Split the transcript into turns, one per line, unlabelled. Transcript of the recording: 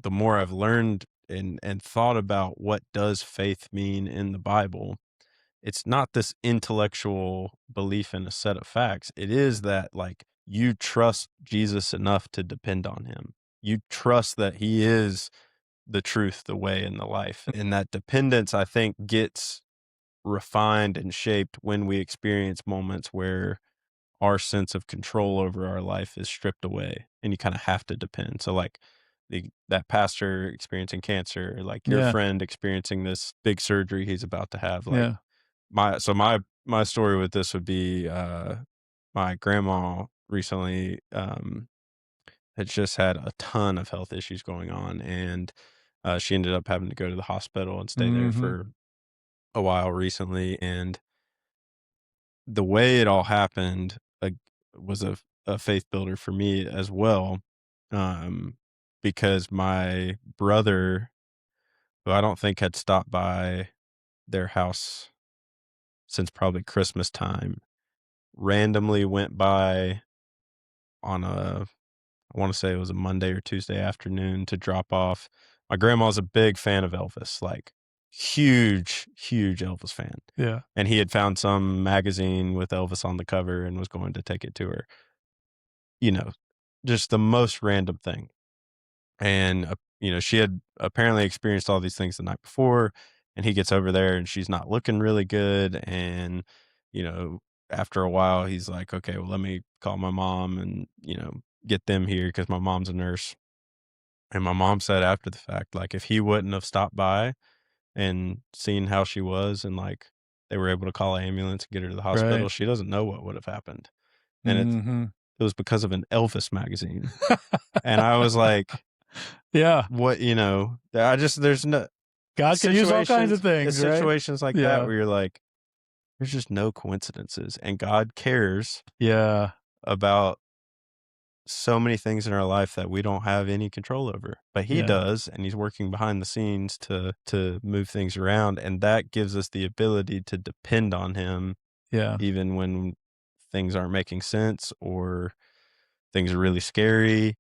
the more I've learned and thought about what does faith mean in the Bible, it's not this intellectual belief in a set of facts. It is that, like, you trust Jesus enough to depend on him. You trust that he is the truth, the way, and the life. And that dependence, I think, gets refined and shaped when we experience moments where our sense of control over our life is stripped away and you kind of have to depend. So, like, that pastor experiencing cancer, like your
Yeah.
friend experiencing this big surgery he's about to have, like,
Yeah.
my story with this would be, my grandma recently, had just had a ton of health issues going on, and, she ended up having to go to the hospital and stay there
Mhm.
for a while recently, and the way it all happened, like, was a faith builder for me as well, um, because my brother, who I don't think had stopped by their house since probably Christmas time, randomly went by on I wanna say it was a Monday or Tuesday afternoon to drop off. My grandma's a big fan of Elvis, like, huge, huge Elvis fan,
Yeah.
and he had found some magazine with Elvis on the cover and was going to take it to her. You know, just the most random thing, and, she had apparently experienced all these things the night before, and he gets over there, and she's not looking really good, and, you know, after a while, he's like, "Okay, well, let me call my mom and, get them here because my mom's a nurse." And my mom said after the fact, like, if he wouldn't have stopped by and seen how she was and, like, they were able to call an ambulance and get her to the hospital,
Right.
she doesn't know what would have happened. And
Mhm.
it was because of an Elvis magazine. And I was like,
Yeah.
"What," I just there's no
God can use all kinds of
it's
things, right?
situations like that
Yeah.
where you're like, there's just no coincidences, and God cares
Yeah.
about so many things in our life that we don't have any control over, but he
Yeah.
does, and he's working behind the scenes to move things around, and that gives us the ability to depend on him
Yeah.
even when things aren't making sense or things are really scary.